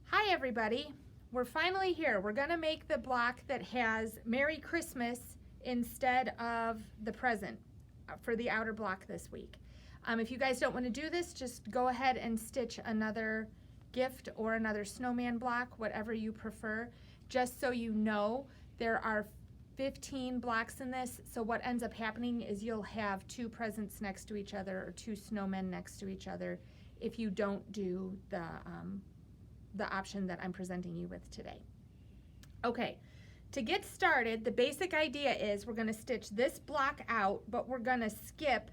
Hi everybody, we're finally here. We're gonna make the block that has Merry Christmas instead of the present for the outer block this week. If you guys don't want to do this, just go ahead and stitch another gift or another snowman block, whatever you prefer. Just so you know, there are 15 blocks in this, so what ends up happening is you'll have two presents next to each other or two snowmen next to each other if you don't do the option that I'm presenting you with today. Okay, to get started, the basic idea is we're going to stitch this block out, but we're going to skip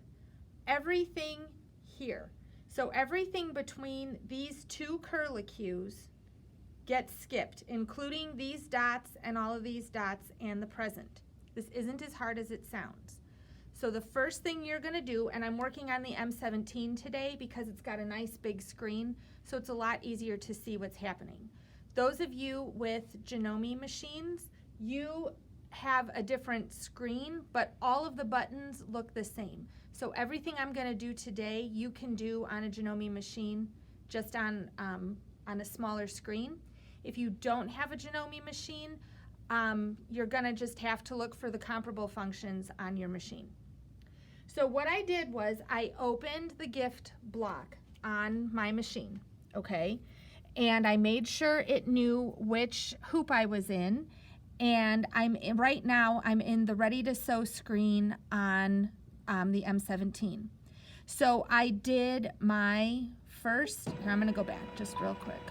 everything here. So everything between these two curlicues gets skipped, including these dots and all of these dots and the present. This isn't as hard as it sounds. So the first thing you're going to do, and I'm working on the M17 today because it's got a nice big screen, so it's a lot easier to see what's happening. Those of you with Janome machines, you have a different screen, but all of the buttons look the same. So everything I'm going to do today, you can do on a Janome machine, just on a smaller screen. If you don't have a Janome machine, you're going to just have to look for the comparable functions on your machine. So what I did was I opened the gift block on my machine, okay? And I made sure it knew which hoop I was in. And right now I'm in the ready to sew screen on the M17. So I did my first, here I'm gonna go back just real quick.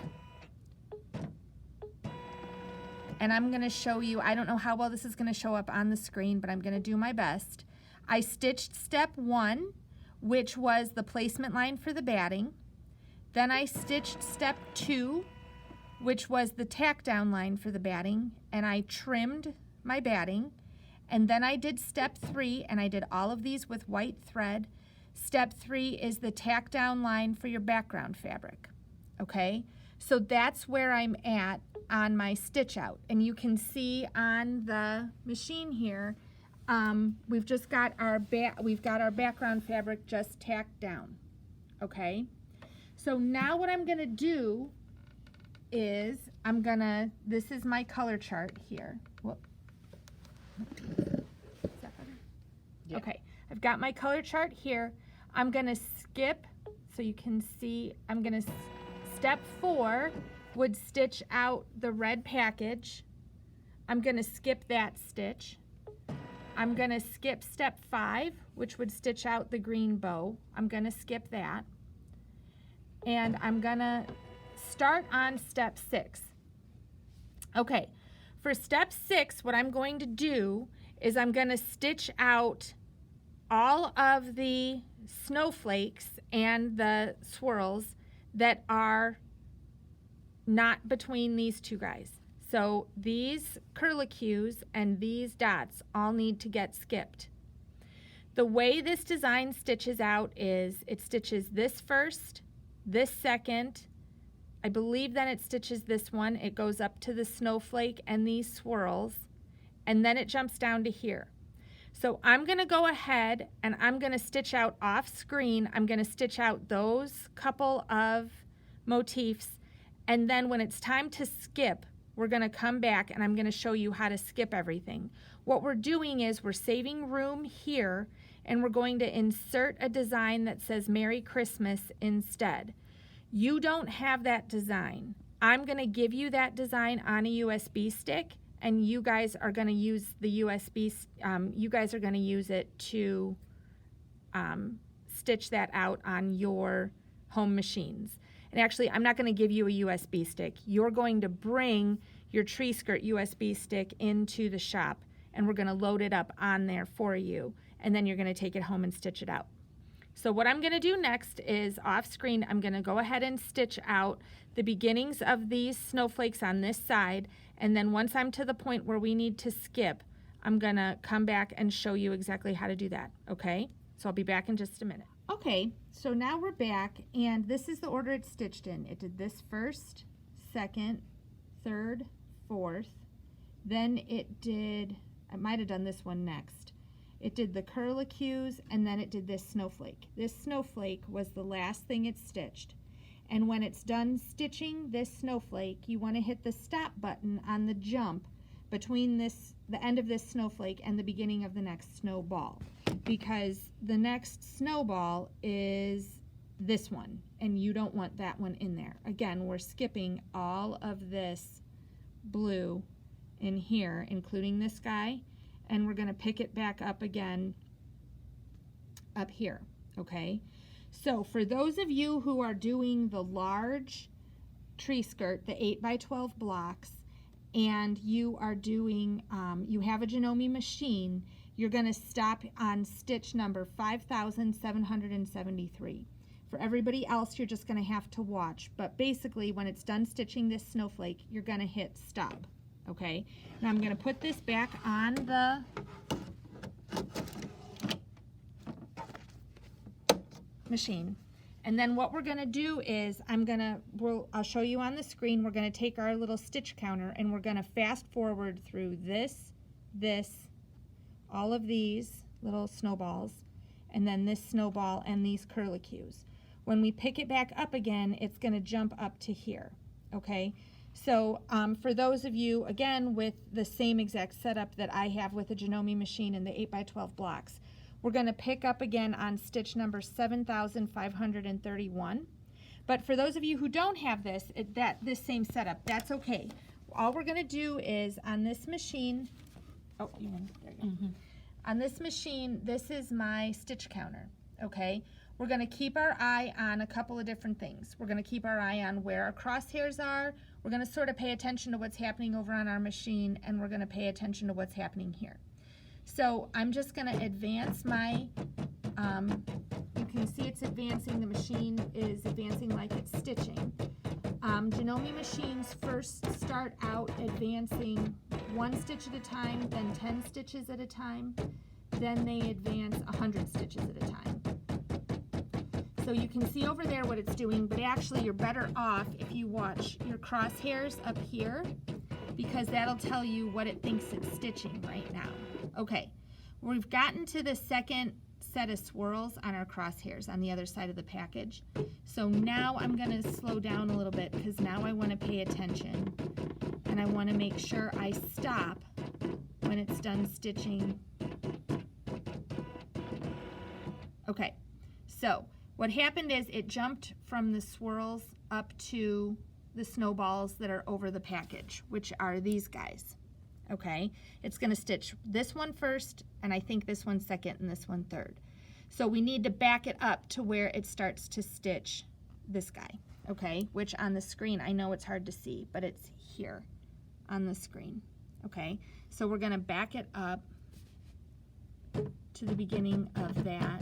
And I'm gonna show you, I don't know how well this is gonna show up on the screen, but I'm gonna do my best. I stitched step 1, which was the placement line for the batting. Then I stitched step 2, which was the tack down line for the batting, and I trimmed my batting. And then I did step 3, and I did all of these with white thread. Step 3 is the tack down line for your background fabric, okay? So that's where I'm at on my stitch out. And you can see on the machine here, we've just got our background fabric just tacked down, okay? So now what I'm gonna do is this is my color chart here. Whoop. Is that better? Yeah. Okay, I've got my color chart here. I'm gonna skip, so you can see, step 4 would stitch out the red package. I'm gonna skip that stitch. I'm gonna skip step 5, which would stitch out the green bow. I'm gonna skip that. And I'm gonna start on step 6. Okay, for step 6, what I'm going to do is I'm gonna stitch out all of the snowflakes and the swirls that are not between these two guys. So these curlicues and these dots all need to get skipped. The way this design stitches out is it stitches this first, this second, I believe then it stitches this one, it goes up to the snowflake and these swirls, and then it jumps down to here. So I'm gonna go ahead and I'm gonna stitch out off screen, I'm gonna stitch out those couple of motifs, and then when it's time to skip, we're gonna come back and I'm gonna show you how to skip everything. What we're doing is we're saving room here and we're going to insert a design that says Merry Christmas instead. You don't have that design. I'm gonna give you that design on a USB stick and you guys are gonna use the USB, you guys are gonna use it to stitch that out on your home machines. And actually, I'm not going to give you a USB stick. You're going to bring your tree skirt USB stick into the shop, and we're going to load it up on there for you, and then you're going to take it home and stitch it out. So what I'm going to do next is off screen, I'm going to go ahead and stitch out the beginnings of these snowflakes on this side, and then once I'm to the point where we need to skip, I'm going to come back and show you exactly how to do that, okay? So I'll be back in just a minute. Okay, so now we're back, and this is the order it's stitched in. It did this first, second, third, fourth, then it did, I might have done this one next. It did the curlicues, and then it did this snowflake. This snowflake was the last thing it stitched. And when it's done stitching this snowflake, you want to hit the stop button on the jump between the end of this snowflake and the beginning of the next snowball, because the next snowball is this one, and you don't want that one in there. Again, we're skipping all of this blue in here, including this guy, and we're going to pick it back up again up here, okay? So for those of you who are doing the large tree skirt, the 8x12 blocks, and you are doing, you have a Janome machine, you're going to stop on stitch number 5,773. For everybody else, you're just going to have to watch. But basically, when it's done stitching this snowflake, you're going to hit stop. Okay? Now I'm going to put this back on the machine. And then what we're going to do is I'll show you on the screen. We're going to take our little stitch counter and we're going to fast forward through this, all of these little snowballs, and then this snowball and these curlicues. When we pick it back up again, it's going to jump up to here, okay? So for those of you, again, with the same exact setup that I have with the Janome machine and the 8x12 blocks, we're going to pick up again on stitch number 7,531. But for those of you who don't have this, this same setup, that's okay. All we're going to do is on this machine, there you go. On this machine, this is my stitch counter, okay? We're going to keep our eye on a couple of different things. We're going to keep our eye on where our crosshairs are. We're going to sort of pay attention to what's happening over on our machine, and we're going to pay attention to what's happening here. So I'm just going to advance my, you can see it's advancing. The machine is advancing like it's stitching. Janome machines first start out advancing 1 stitch at a time, then 10 stitches at a time, then they advance 100 stitches at a time. So you can see over there what it's doing, but actually you're better off if you watch your crosshairs up here, because that'll tell you what it thinks it's stitching right now. Okay, we've gotten to the second set of swirls on our crosshairs on the other side of the package. So now I'm going to slow down a little bit, because now I want to pay attention and I want to make sure I stop when it's done stitching. Okay, so what happened is it jumped from the swirls up to the snowballs that are over the package, which are these guys. Okay, it's going to stitch this one first, and I think this one second, and this one third. So we need to back it up to where it starts to stitch this guy, okay, which on the screen, I know it's hard to see, but it's here on the screen, okay? So we're going to back it up to the beginning of that.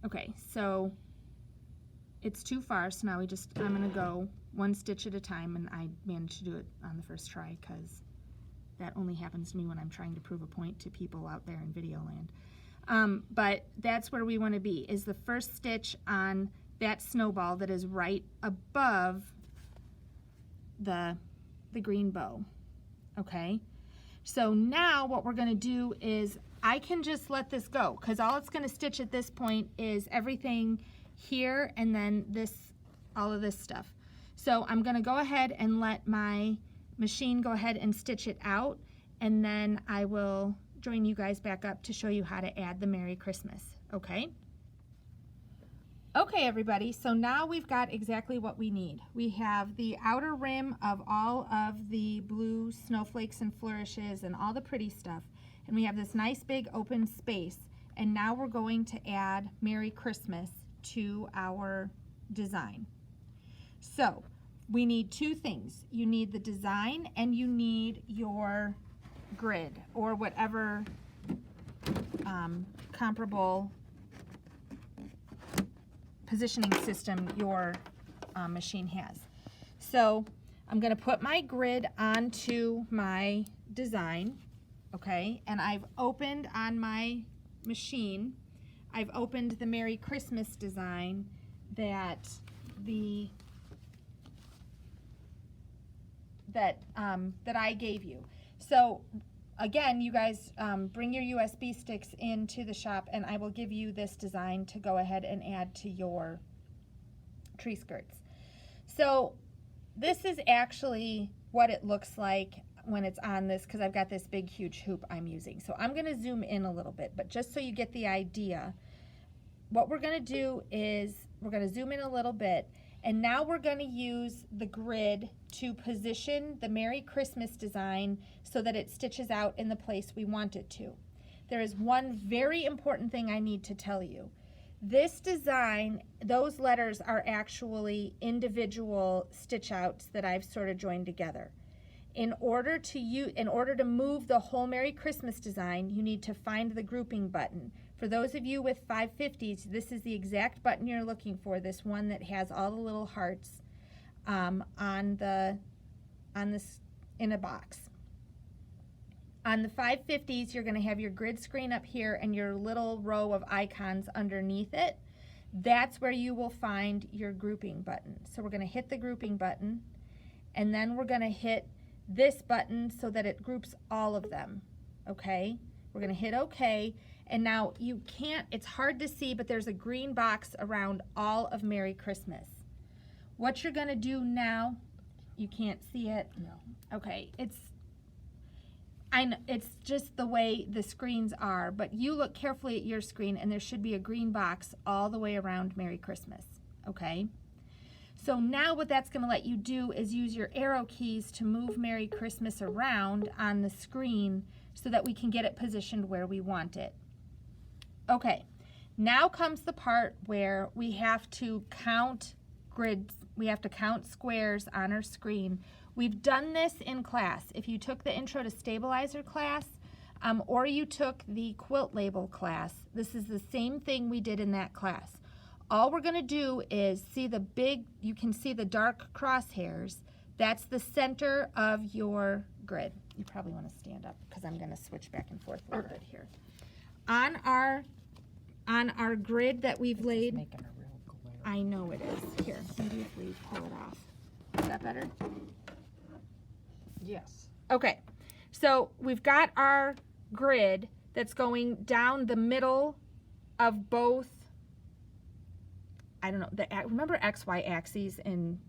Okay, so it's too far, so now I'm going to go 1 stitch at a time, and I managed to do it on the first try, because that only happens to me when I'm trying to prove a point to people out there in video land. But that's where we want to be, is the first stitch on that snowball that is right above the green bow, okay? So now what we're going to do is I can just let this go, because all it's going to stitch at this point is everything here and then all of this stuff. So I'm going to go ahead and let my machine go ahead and stitch it out, and then I will join you guys back up to show you how to add the Merry Christmas, okay? Okay, everybody, so now we've got exactly what we need. We have the outer rim of all of the blue snowflakes and flourishes and all the pretty stuff, and we have this nice big open space, and now we're going to add Merry Christmas to our design. So we need 2 things. You need the design, and you need your grid, or whatever comparable positioning system your machine has. So I'm going to put my grid onto my design, okay, and I've opened on my machine, I've opened the Merry Christmas design that that I gave you. So again, you guys bring your USB sticks into the shop and I will give you this design to go ahead and add to your tree skirts. So this is actually what it looks like when it's on this, because I've got this big huge hoop I'm using. So I'm going to zoom in a little bit, but just so you get the idea, what we're going to do is we're going to zoom in a little bit, and now we're going to use the grid to position the Merry Christmas design so that it stitches out in the place we want it to. There is one very important thing I need to tell you. This design, those letters are actually individual stitch outs that I've sort of joined together. In order to move the whole Merry Christmas design, you need to find the grouping button. For those of you with 550s, this is the exact button you're looking for, this one that has all the little hearts on this in a box. On the 550s, you're going to have your grid screen up here and your little row of icons underneath it. That's where you will find your grouping button. So we're going to hit the grouping button, and then we're going to hit this button so that it groups all of them. Okay? We're going to hit OK. And now you can't, it's hard to see, but there's a green box around all of Merry Christmas. What you're going to do now, you can't see it? No. Okay, it's just the way the screens are, but you look carefully at your screen and there should be a green box all the way around Merry Christmas, okay? So now what that's going to let you do is use your arrow keys to move Merry Christmas around on the screen so that we can get it positioned where we want it. Okay, now comes the part where we have to count grids, we have to count squares on our screen. We've done this in class. If you took the Intro to Stabilizer class or you took the quilt label class, this is the same thing we did in that class. All we're going to do is see the big, you can see the dark crosshairs. That's the center of your grid. You probably want to stand up because I'm going to switch back and forth a little bit here. On our grid that we've laid, making a real glare. I know it is. Here, maybe if we pull it off. Is that better? Yes. Okay, so we've got our grid that's going down the middle of both, I don't know, remember XY axes, and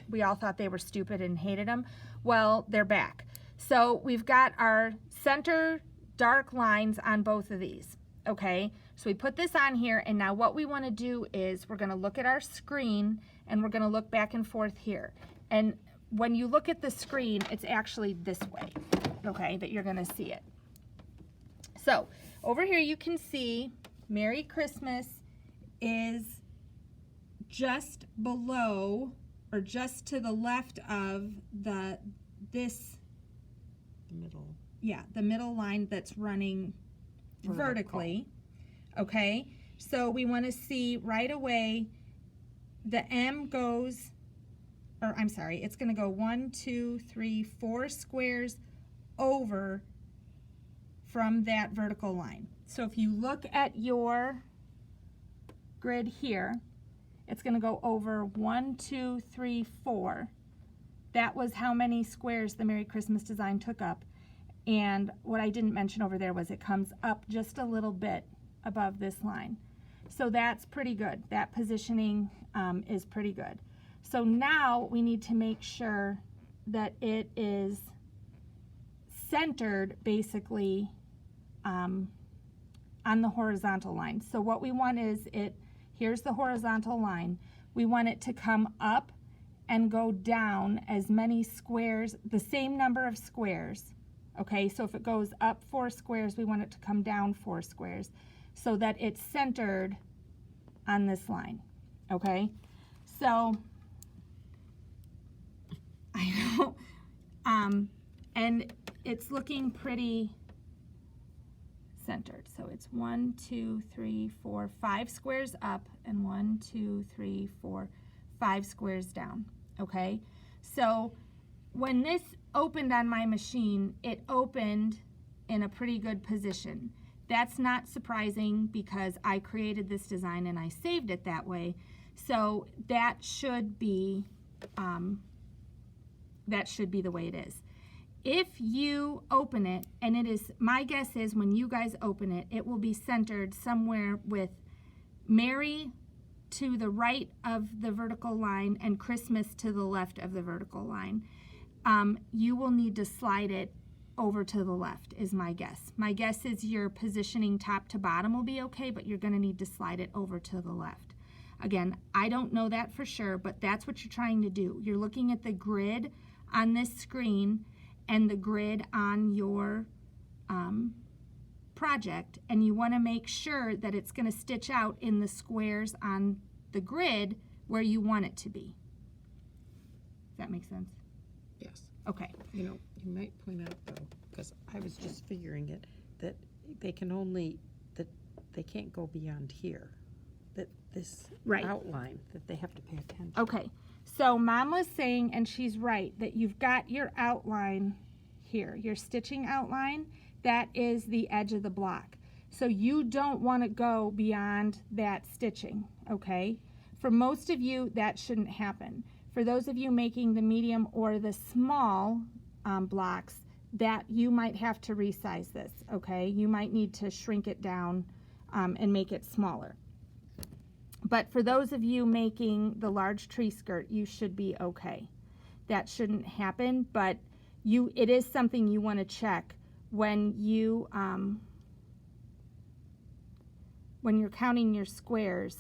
we all thought they were stupid and hated them? Well, they're back. So we've got our center dark lines on both of these, okay? So we put this on here, and now what we want to do is we're going to look at our screen, and we're going to look back and forth here. And when you look at the screen, it's actually this way, okay, that you're going to see it. So over here you can see Merry Christmas is just below or just to the left of the middle. Yeah, the middle line that's running vertically. Okay, so we want to see right away the M goes, or I'm sorry, it's going to go 1, 2, 3, 4 squares over from that vertical line. So if you look at your grid here, it's going to go over 1, 2, 3, 4. That was how many squares the Merry Christmas design took up. And what I didn't mention over there was it comes up just a little bit above this line. So that's pretty good. That positioning is pretty good. So now we need to make sure that it is centered basically on the horizontal line. So what we want is here's the horizontal line. We want it to come up and go down as many squares, the same number of squares. Okay, so if it goes up 4 squares, we want it to come down 4 squares so that it's centered on this line. Okay, so I know, and it's looking pretty centered. So it's 1, 2, 3, 4, 5 squares up, and 1, 2, 3, 4, 5 squares down. Okay, so when this opened on my machine, it opened in a pretty good position. That's not surprising because I created this design and I saved it that way. So that should be the way it is. If you open it, and it is, my guess is when you guys open it, it will be centered somewhere with Mary to the right of the vertical line and Christmas to the left of the vertical line. You will need to slide it over to the left is my guess. My guess is your positioning top to bottom will be okay, but you're going to need to slide it over to the left. Again, I don't know that for sure, but that's what you're trying to do. You're looking at the grid on this screen and the grid on your project, and you want to make sure that it's going to stitch out in the squares on the grid where you want it to be. Does that make sense? Yes. Okay. You know, you might point out though, because I was just figuring it, that they can only, that they can't go beyond here. That this Right. outline, that they have to pay attention. Okay. So Mom was saying, and she's right, that you've got your outline here, your stitching outline, that is the edge of the block. So you don't want to go beyond that stitching, okay? For most of you, that shouldn't happen. For those of you making the medium or the small blocks, that you might have to resize this, okay? You might need to shrink it down and make it smaller. But for those of you making the large tree skirt, you should be okay. That shouldn't happen, but it is something you want to check when you're counting your squares.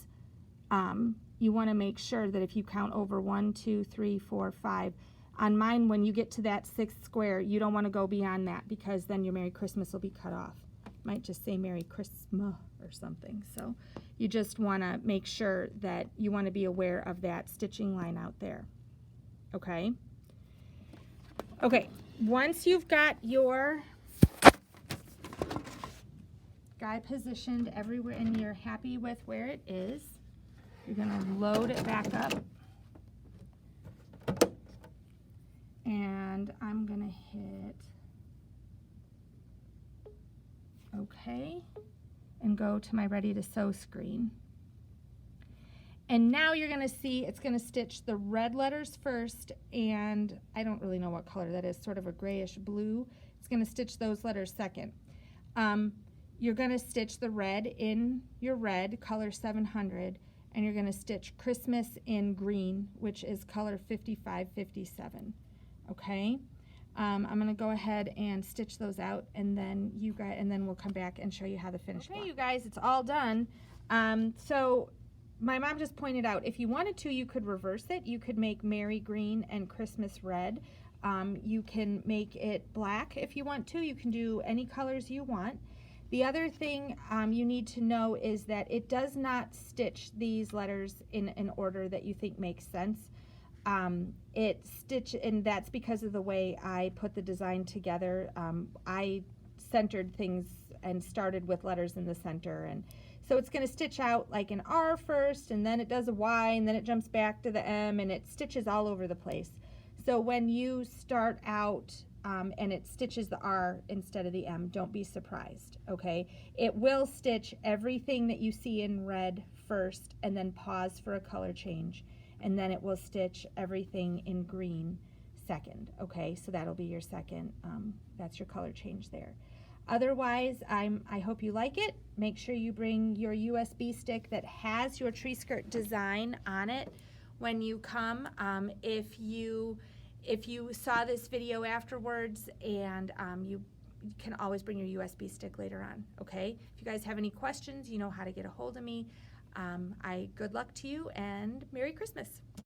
You want to make sure that if you count over 1, 2, 3, 4, 5, on mine, when you get to that 6th square, you don't want to go beyond that because then your Merry Christmas will be cut off. Might just say Merry Christmas or something. So you just want to make sure that you want to be aware of that stitching line out there. Okay? Okay, once you've got your guy positioned everywhere and you're happy with where it is, you're going to load it back up. And I'm going to hit OK and go to my ready to sew screen. And now you're going to see it's going to stitch the red letters first, and I don't really know what color that is, sort of a grayish blue. It's going to stitch those letters second. You're going to stitch the red in your red, color 700, and you're going to stitch Christmas in green, which is color 5557. Okay? I'm going to go ahead and stitch those out, and then we'll come back and show you how the finished block. Okay, you guys, it's all done. So my mom just pointed out, if you wanted to, you could reverse it. You could make Merry green and Christmas red. You can make it black if you want to. You can do any colors you want. The other thing you need to know is that it does not stitch these letters in an order that you think makes sense. And that's because of the way I put the design together. I centered things and started with letters in the center, and so it's going to stitch out like an R first, and then it does a Y, and then it jumps back to the M, and it stitches all over the place. So when you start out and it stitches the R instead of the M, don't be surprised, okay? It will stitch everything that you see in red first and then pause for a color change, and then it will stitch everything in green second, okay? So that'll be your second, that's your color change there. Otherwise, I hope you like it. Make sure you bring your USB stick that has your tree skirt design on it when you come. If you saw this video afterwards, and you can always bring your USB stick later on, okay? If you guys have any questions, you know how to get a hold of me. Good luck to you, and Merry Christmas.